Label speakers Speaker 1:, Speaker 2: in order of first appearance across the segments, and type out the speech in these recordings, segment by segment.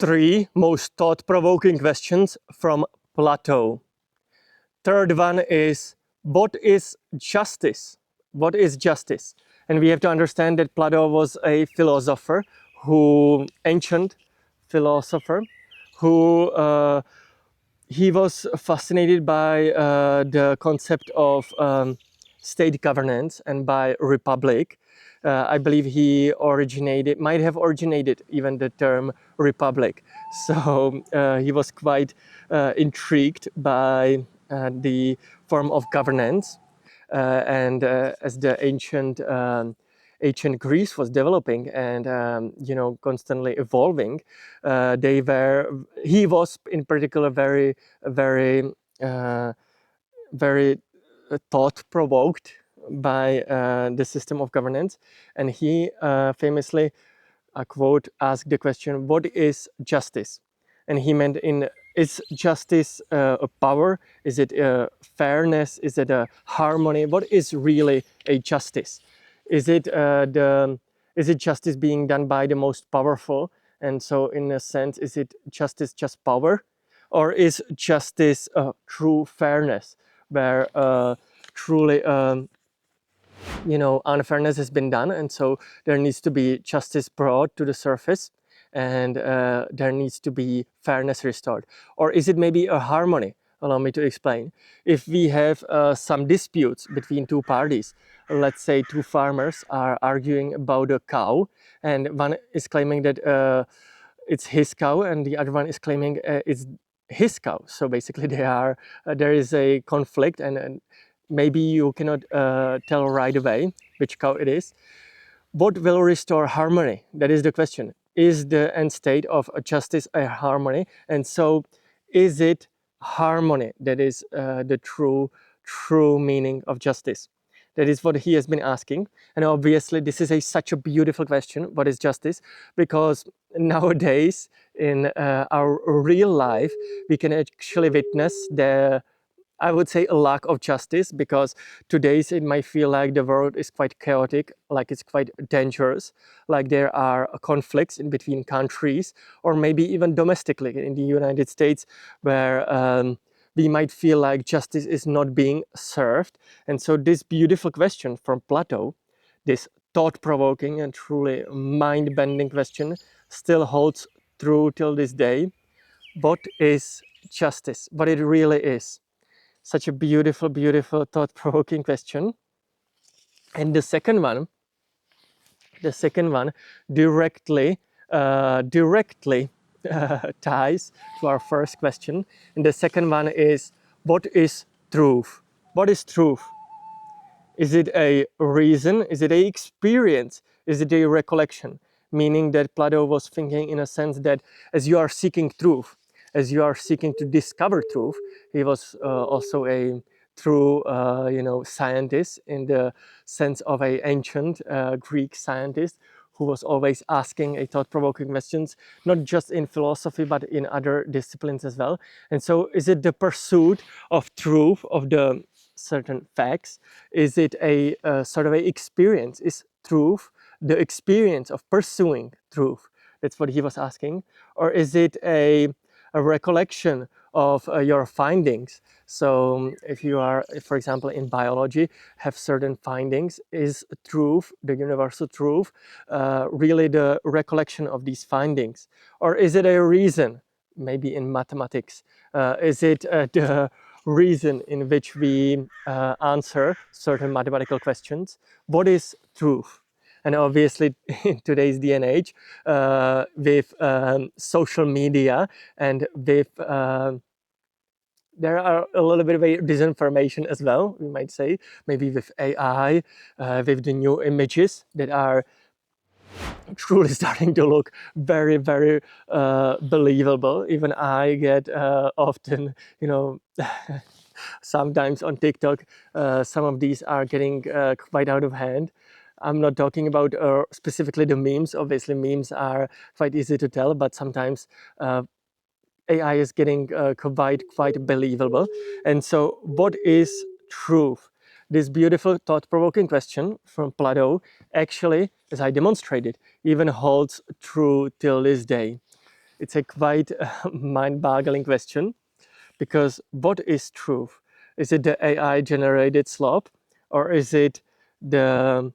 Speaker 1: 3 most thought-provoking questions from Plato. Third one is, what is justice? What is justice? And we have to understand that Plato was a philosopher, ancient philosopher, who he was fascinated by the concept of state governance and by republic. I believe he might have originated even the term republic. So he was quite intrigued by the form of governance. And as the ancient Greece was developing and constantly evolving, he was in particular very thought-provoked by the system of governance, and he famously, quote, asked the question, what is justice? And he meant, is justice a power? Is it a fairness? Is it a harmony? What is really a justice? Is it justice being done by the most powerful? And so in a sense, is it justice just power? Or is justice true fairness, where truly unfairness has been done, and so there needs to be justice brought to the surface, and there needs to be fairness restored? Or is it maybe a harmony? Allow me to explain. If we have some disputes between two parties, let's say two farmers are arguing about a cow, and one is claiming that it's his cow, and the other one is claiming it's his cow. So basically, there is a conflict, and maybe you cannot tell right away which cow it is. What will restore harmony? That is the question. Is the end state of justice a harmony? And so, is it harmony that is the true meaning of justice? That is what he has been asking. And obviously, this is such a beautiful question. What is justice? Because nowadays, in our real life, we can actually witness I would say a lack of justice, because today's it might feel like the world is quite chaotic, like it's quite dangerous, like there are conflicts in between countries, or maybe even domestically in the United States, where we might feel like justice is not being served. And so this beautiful question from Plato, this thought-provoking and truly mind-bending question, still holds true till this day. What is justice? What it really is? Such a beautiful, beautiful, thought-provoking question. And the second one directly ties to our first question. And the second one is, what is truth? What is truth? Is it a reason? Is it a experience? Is it a recollection? Meaning that Plato was thinking in a sense that as you are seeking truth, as you are seeking to discover truth, he was also a true scientist, in the sense of an ancient Greek scientist who was always asking a thought-provoking questions, not just in philosophy, but in other disciplines as well. And so is it the pursuit of truth, of the certain facts? Is it a sort of a experience? Is truth the experience of pursuing truth? That's what he was asking. Or is it a recollection of your findings? So if you are, for example, in biology, have certain findings, is truth, the universal truth, really the recollection of these findings? Or is it a reason? Maybe in mathematics, is it the reason in which we answer certain mathematical questions? What is truth? And obviously, in today's day and age, with social media and with there are a little bit of a disinformation as well, we might say, maybe with AI, with the new images that are truly starting to look very, very believable. Even I get often, sometimes on TikTok, some of these are getting quite out of hand. I'm not talking about specifically the memes. Obviously, memes are quite easy to tell, but sometimes AI is getting quite believable. And so, what is truth? This beautiful, thought-provoking question from Plato actually, as I demonstrated, even holds true till this day. it's a quite mind-boggling question, because what is truth? Is it the AI generated slop, or is it the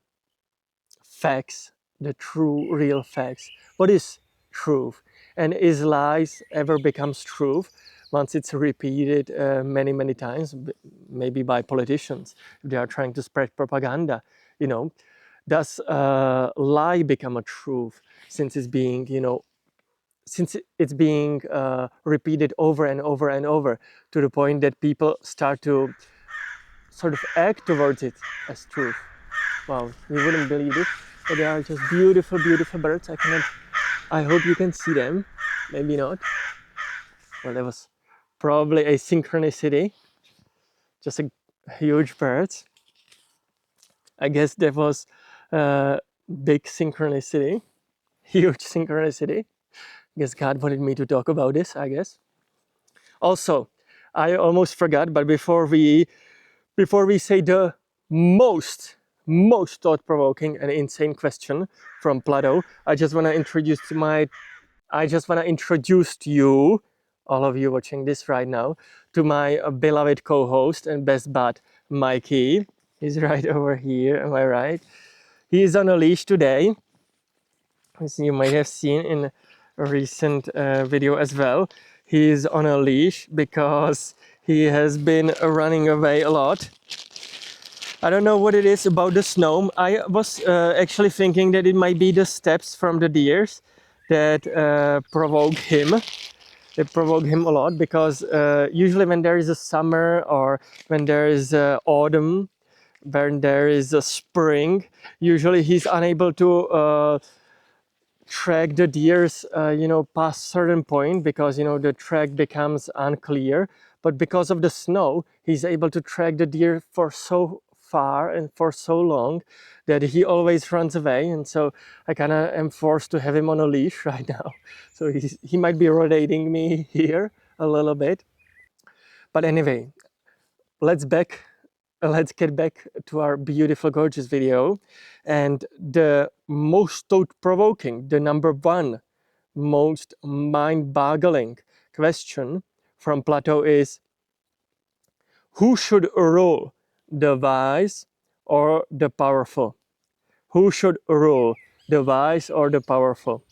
Speaker 1: facts, the true real facts? What is truth? And is lies ever becomes truth once it's repeated many times, maybe by politicians, if they are trying to spread propaganda, you know? Does lie become a truth since it's being, since it's being repeated over and over and over, to the point that people start to sort of act towards it as truth? Wow, you wouldn't believe it, but they are just beautiful, beautiful birds. I hope you can see them. Maybe not. Well, that was probably a synchronicity. Just a huge bird. I guess that was big synchronicity, huge synchronicity. I guess God wanted me to talk about this, I guess. Also, I almost forgot, but before we say the most thought-provoking and insane question from Plato, I just want to introduce to you, all of you watching this right now, to my beloved co-host and best bud, Mikey. He's right over here, am I right? He is on a leash today, as you might have seen in a recent video as well. He is on a leash because he has been running away a lot. I don't know what it is about the snow. I was actually thinking that it might be the steps from the deers that provoke him. They provoke him a lot, because usually when there is a summer, or when there is autumn, when there is a spring, usually he's unable to track the deers, past certain point, because the track becomes unclear. But because of the snow, he's able to track the deer for so far and for so long that he always runs away. And so I kind of am forced to have him on a leash right now. So he might be rotating me here a little bit. But anyway, let's get back to our beautiful, gorgeous video. And the most thought-provoking, the number one most mind-boggling question from Plato is: who should rule, the wise or the powerful? Who should rule, the wise or the powerful?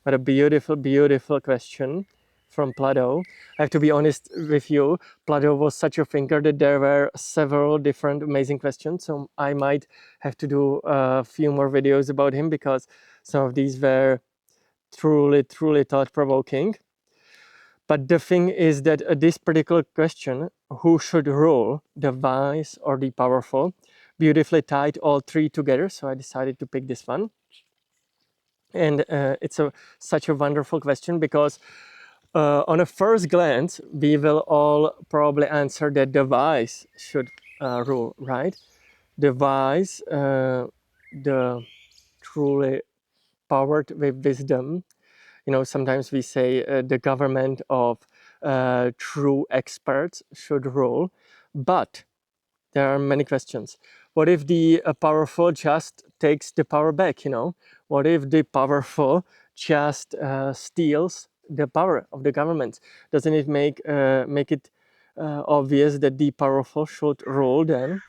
Speaker 1: What a beautiful, beautiful question from Plato. I have to be honest with you, Plato was such a thinker that there were several different amazing questions. So I might have to do a few more videos about him, because some of these were truly, truly thought-provoking. But the thing is that this particular question, who should rule, the wise or the powerful, beautifully tied all three together. So I decided to pick this one. And it's such a wonderful question, because on a first glance, we will all probably answer that the wise should rule, right? The wise, the truly powered with wisdom. Sometimes we say the government of true experts should rule, but there are many questions. What if the powerful just takes the power back? What if the powerful just steals the power of the government? Doesn't it make it obvious that the powerful should rule then?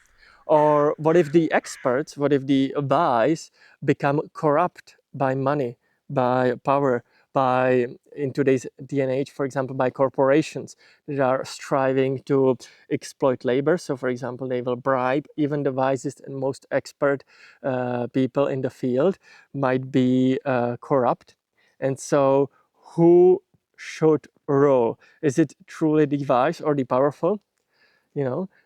Speaker 1: Or what if the experts, what if the wise become corrupt by money, by power, by, in today's day and age, for example, by corporations that are striving to exploit labor? So, for example, they will bribe even the wisest and most expert people in the field, might be corrupt. And so, who should rule? Is it truly the wise or the powerful?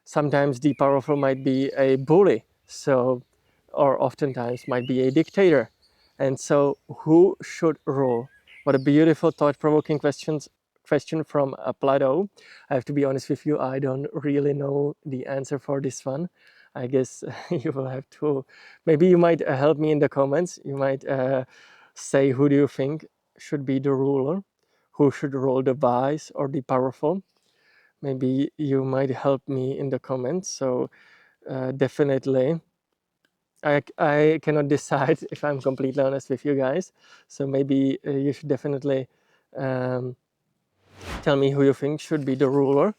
Speaker 1: Sometimes the powerful might be a bully, or oftentimes might be a dictator. And so, who should rule? What a beautiful, thought-provoking question from Plato. I have to be honest with you, I don't really know the answer for this one. I guess you will have to, maybe you might help me in the comments. You might say, who do you think should be the ruler? Who should rule, the wise or the powerful? Maybe you might help me in the comments. So definitely, I cannot decide, if I'm completely honest with you guys. So maybe you should definitely Um, tell me who you think should be the ruler.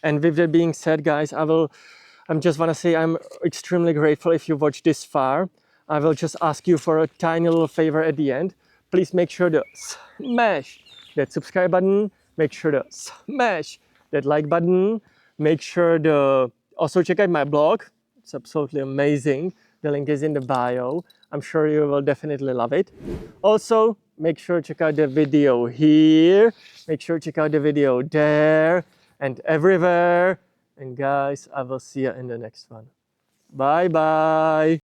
Speaker 1: And with that being said, guys, I'm just want to say I'm extremely grateful if you watched this far. I will just ask you for a tiny little favor at the end. Please make sure to smash that subscribe button. Make sure to smash that like button. Make sure to also check out my blog. It's absolutely amazing. The link is in the bio. I'm sure you will definitely love it. Also, make sure to check out the video here. Make sure to check out the video there and everywhere. And guys, I will see you in the next one. Bye bye.